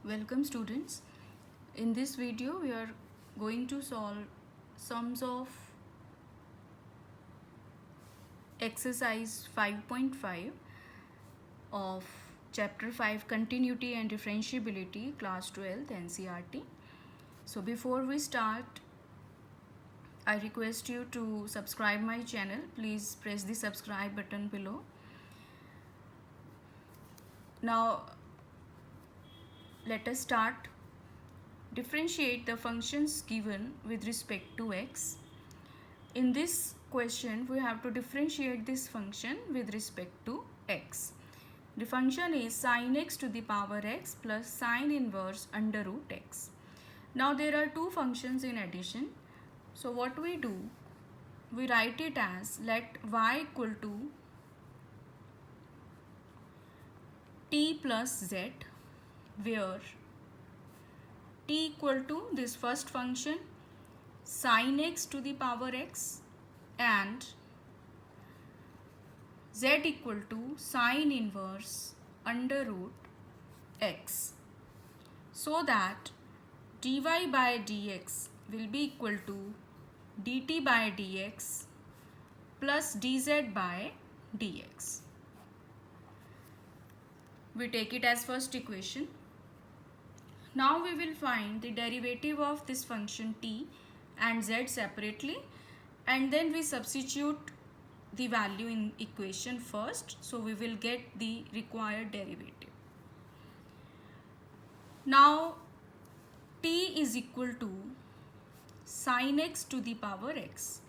Welcome students. In this video we are going to solve sums of exercise 5.5 of chapter 5 continuity and differentiability class 12th NCERT. So before we start, I request you to subscribe my channel. Please press the subscribe button below. Now let us start. Differentiate the functions given with respect to x. In this question, we have to differentiate this function with respect to x. The function is sin x to the power x plus sine inverse under root x. Now there are two functions in addition. So what we do, we write it as let y equal to t plus z, where t equal to this first function sin x to the power x and z equal to sine inverse under root x, so that dy by dx will be equal to dt by dx plus dz by dx. We take it as first equation. Now we will find the derivative of this function t and z separately, and then we substitute the value in equation first, so we will get the required derivative. Now t is equal to sin x to the power x.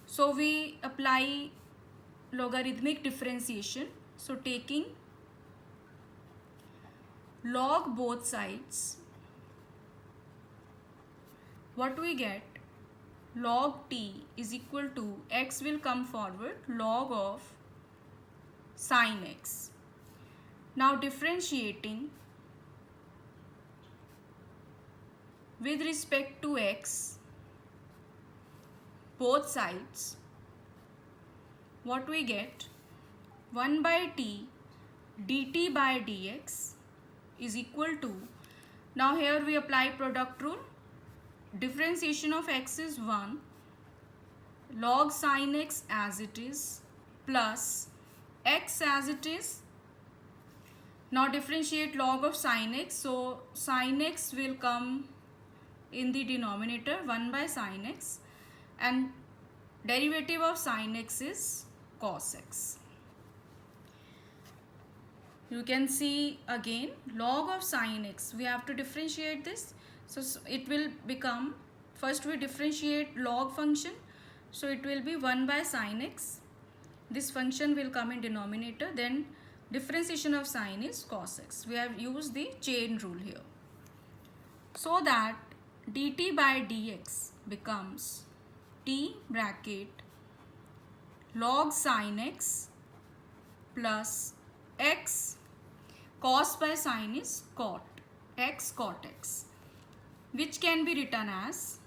So we apply logarithmic differentiation. So taking log both sides, what we get, log t is equal to x will come forward log of sin x. Now differentiating with respect to x both sides, what we get, 1 by t dt by dx is equal to, now here we apply product rule, differentiation of x is 1 log sin x as it is plus x as it is. Now differentiate log of sin x, so sin x will come in the denominator 1 by sin x, and derivative of sin x is cos x. You can see again log of sin x, we have to differentiate this, so it will become, first we differentiate log function, so it will be 1 by sin x, this function will come in denominator, then differentiation of sin is cos x. We have used the chain rule here, so that dt by dx becomes t bracket log sin x plus x, cos by sin is cot x, which can be written as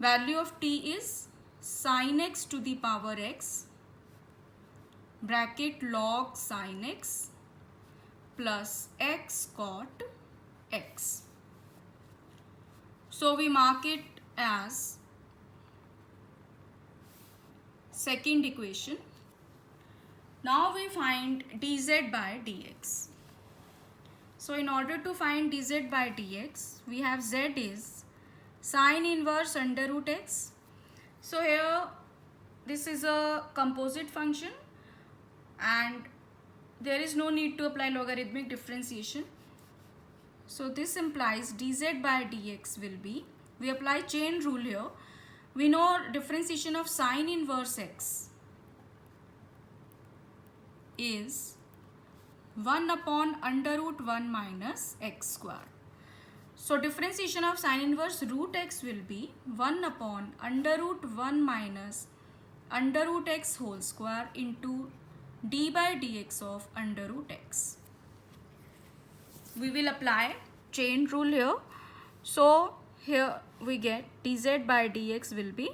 value of t is sin x to the power x bracket log sin x plus x cot x. So we mark it as second equation. Now we find dz by dx. So in order to find dz by dx, we have z is sine inverse under root x. So here this is a composite function and there is no need to apply logarithmic differentiation. So this implies dz by dx will be, we apply chain rule here. We know differentiation of sine inverse x is 1 upon under root 1 minus x square. So differentiation of sine inverse root x will be 1 upon under root 1 minus under root x whole square into d by dx of under root x. We will apply chain rule here. So here we get dz by dx will be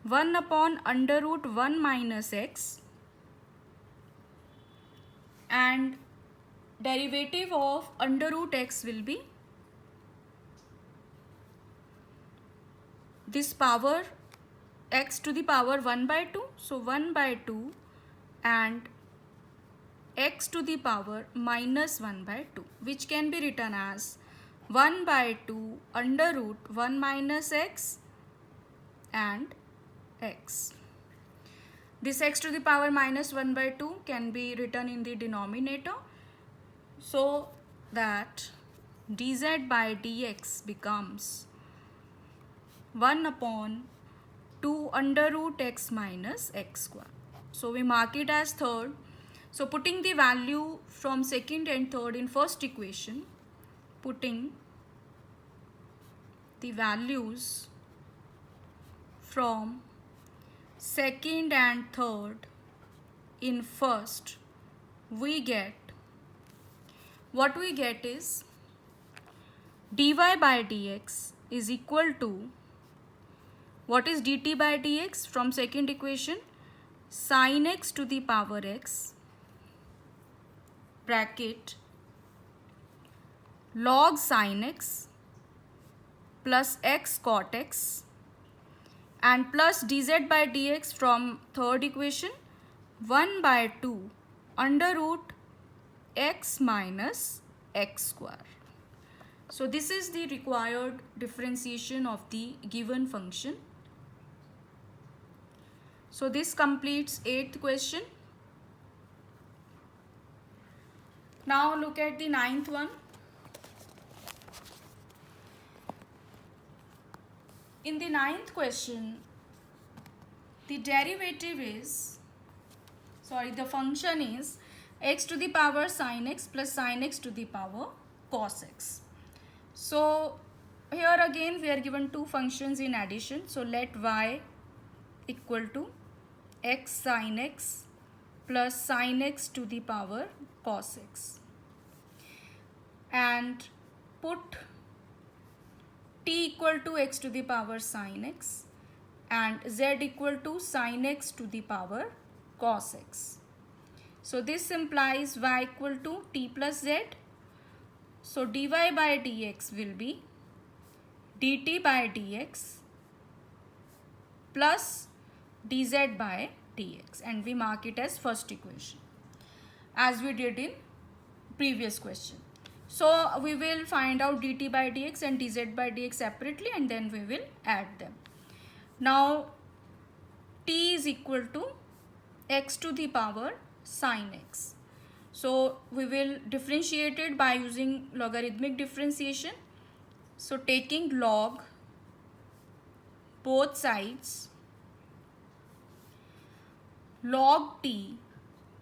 1 upon under root 1 minus x and derivative of under root x will be this power x to the power 1 by 2. So 1 by 2 and x to the power minus 1 by 2, which can be written as 1 by 2 under root 1 minus x and x. This x to the power minus 1 by 2 can be written in the denominator, so that dz by dx becomes 1 upon 2 under root x minus x square. So we mark it as third. So putting the value from second and third in first equation, putting the values from second and third in first, we get, what we get is dy by dx is equal to, what is dt by dx from second equation? Sin x to the power x bracket log sin x plus x cot x and plus dz by dx from third equation 1 by 2 under root x minus x square. So this is the required differentiation of the given function. So this completes 8th question. Now look at the 9th one. In the 9th question, the derivative is, the function is x to the power sin x plus sin x to the power cos x. So here again we are given two functions in addition. So let y equal to x sin x plus sin x to the power cos x, and put t equal to x to the power sin x and z equal to sin x to the power cos x. So this implies y equal to t plus z. So dy by dx will be dt by dx plus dz by dx, and we mark it as first equation as we did in previous question. So we will find out dt by dx and dz by dx separately, and then we will add them. Now t is equal to x to the power sin x. So we will differentiate it by using logarithmic differentiation. So taking log both sides, log t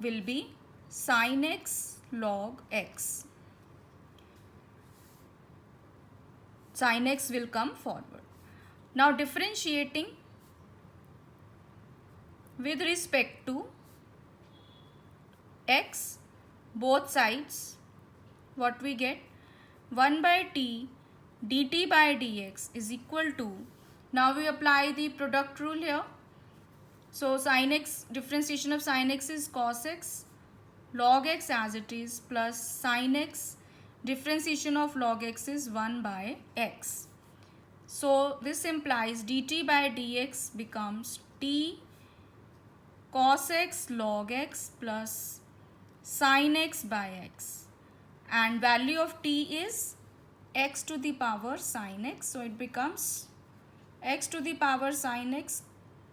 will be sin x log x. Sin x will come forward. Now differentiating with respect to x, both sides, what we get? 1 by t dt by dx is equal to, now we apply the product rule here. So sin x, differentiation of sin x is cos x log x as it is, plus sin x, differentiation of log x is 1 by x. So this implies dt by dx becomes t cos x log x plus sin x by x, and value of t is x to the power sin x. So it becomes x to the power sin x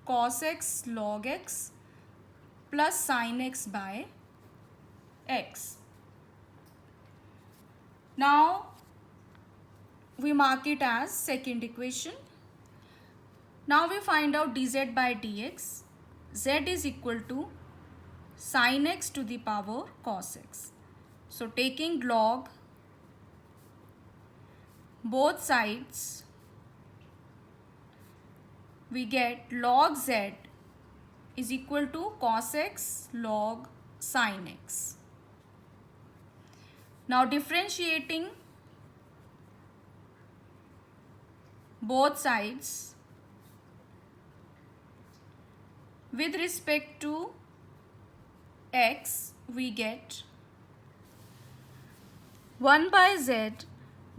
cos x log x plus sin x by x. Now we mark it as second equation. Now we find out dz by dx. Z is equal to sin x to the power cos x. So taking log both sides, we get log z is equal to cos x log sin x. Now differentiating both sides with respect to x, we get 1 by z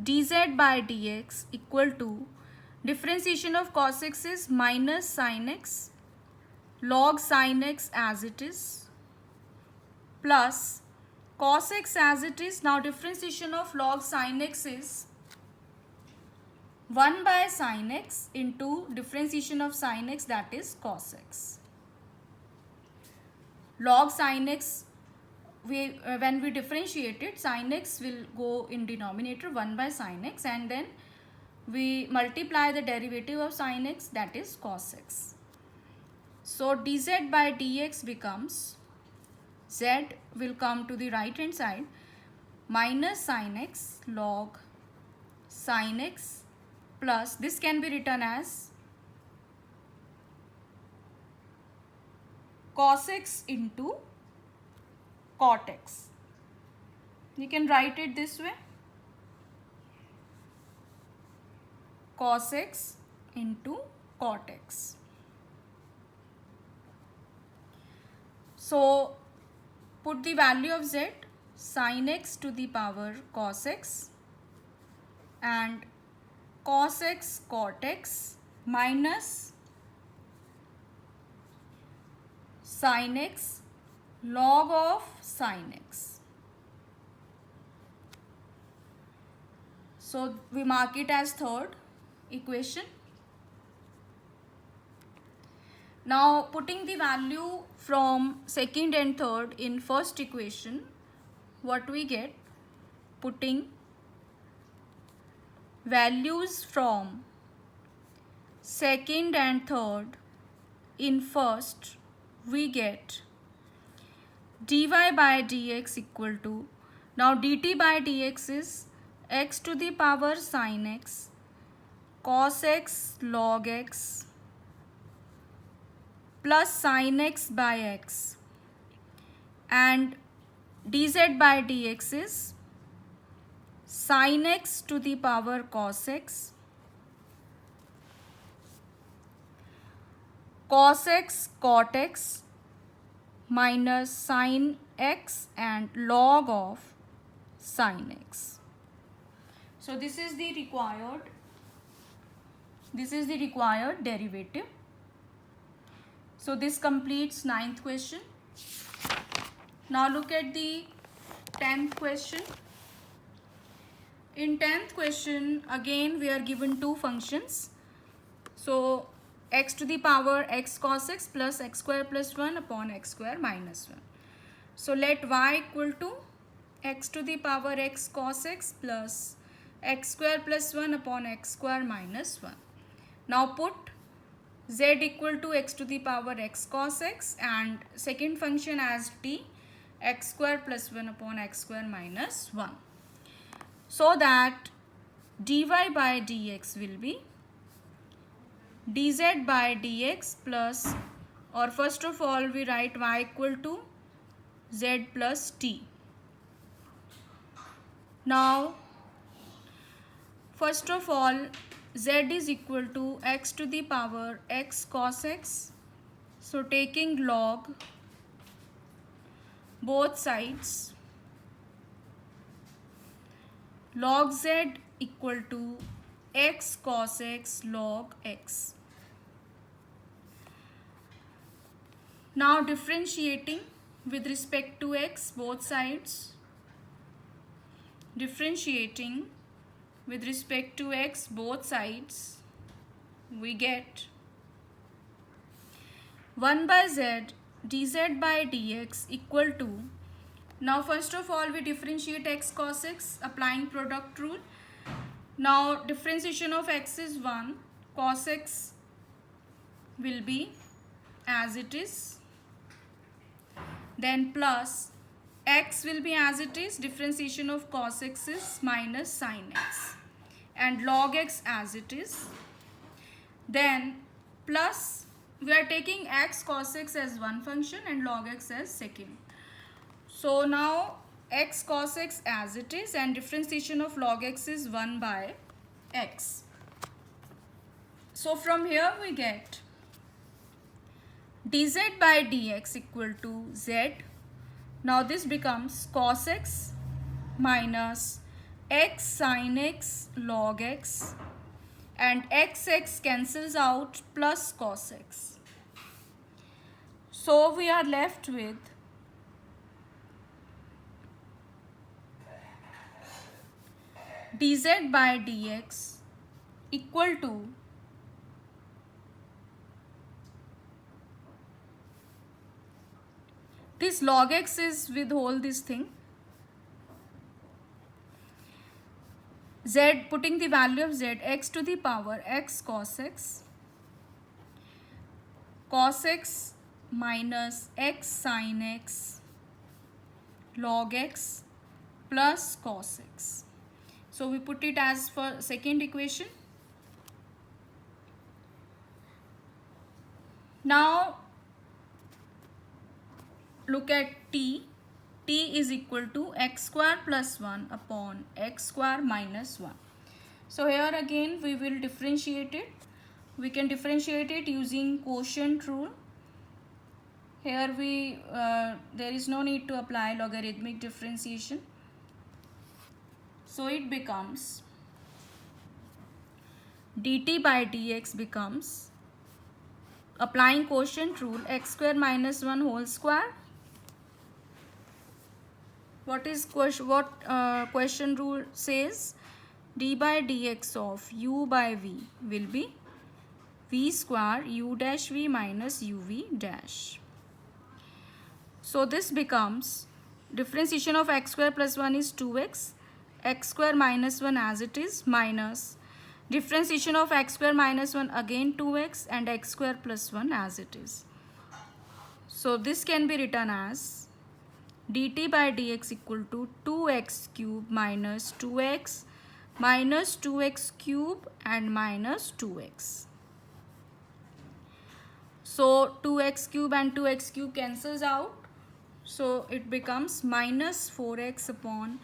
dz by dx equal to differentiation of cos x is minus sin x log sin x as it is plus cos x as it is. Now differentiation of log sin x is 1 by sin x into differentiation of sin x, that is cos x. Log sin x, when we differentiate it, sin x will go in denominator 1 by sin x, and then we multiply the derivative of sin x, that is cos x. So dz by dx becomes, z will come to the right hand side, minus sin x log sin x plus, this can be written as cos x into cot x. You can write it this way, cos x into cot x. So put the value of z, sin x to the power cos x and cos x cot x minus sin x log of sin x. So we mark it as third equation. Now putting the value from second and third in first equation, what we get? Putting values from second and third in first, we get dy by dx equal to, now dt by dx is x to the power sin x cos x log x plus sin x by x, and dz by dx is sin x to the power cos x cos x cot x minus sin x and log of sin x. So this is the required derivative. So this completes 9th question. Now look at the 10th question. In 10th question, again we are given two functions. So x to the power x cos x plus x square plus 1 upon x square minus 1. So let y equal to x to the power x cos x plus x square plus 1 upon x square minus 1. Now put z equal to x to the power x cos x and second function as t, x square plus 1 upon x square minus 1. So that dy by dx will be dz by dx plus, or first of all we write y equal to z plus t. Now first of all z is equal to x to the power x cos x. So taking log both sides, log z equal to x cos x log x. Now differentiating with respect to x both sides, differentiating with respect to x both sides, we get 1 by z dz by dx equal to, now first of all we differentiate x cos x applying product rule. Now differentiation of x is 1, cos x will be as it is, then plus x will be as it is, differentiation of cos x is minus sin x, and log x as it is, then plus we are taking x cos x as one function and log x as second. So now x cos x as it is and differentiation of log x is 1 by x. So from here we get dz by dx equal to z. Now this becomes cos x minus x sin x log x, and x cancels out plus cos x. So we are left with dz by dx equal to this log x is with whole this thing, z, putting the value of z, x to the power x cos x minus x sin x log x plus cos x. So we put it as for second equation. Now look at t. T is equal to x square plus 1 upon x square minus 1. So here again we will differentiate it. We can differentiate it using quotient rule. Here there is no need to apply logarithmic differentiation. So it becomes dt by dx becomes, applying quotient rule, x square minus 1 whole square. What question rule says? D by dx of u by v will be v square u dash v minus uv dash. So this becomes, differentiation of x square plus 1 is 2x, x square minus 1 as it is, minus differentiation of x square minus 1 again 2x, and x square plus 1 as it is. So this can be written as dt by dx equal to 2x cube minus 2x minus 2x cube and minus 2x. So 2x cube and 2x cube cancels out. So it becomes minus 4x upon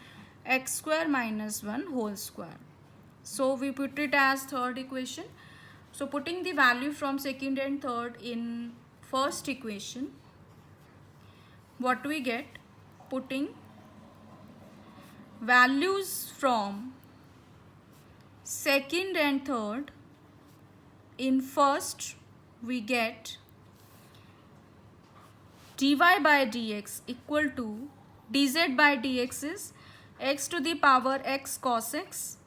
x square minus 1 whole square. So we put it as third equation. So putting the value from second and third in first equation, what we get? Putting values from second and third in first, we get dy by dx equal to, dz by dx is x to the power x cos x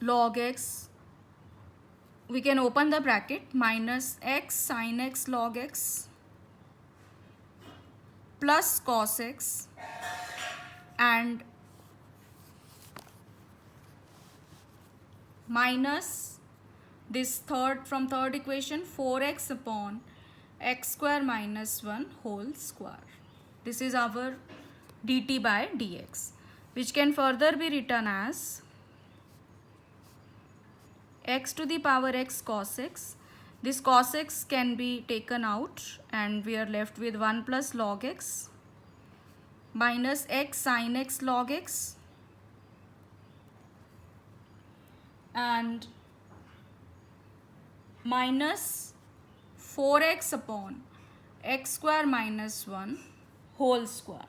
log x, we can open the bracket, minus x sin x log x plus cos x, and minus this third, from third equation, 4x upon x square minus 1 whole square. This is our dt by dx, which can further be written as x to the power x cos x. This cos x can be taken out and we are left with 1 plus log x minus x sin x log x, and minus 4x upon x square minus 1 whole square.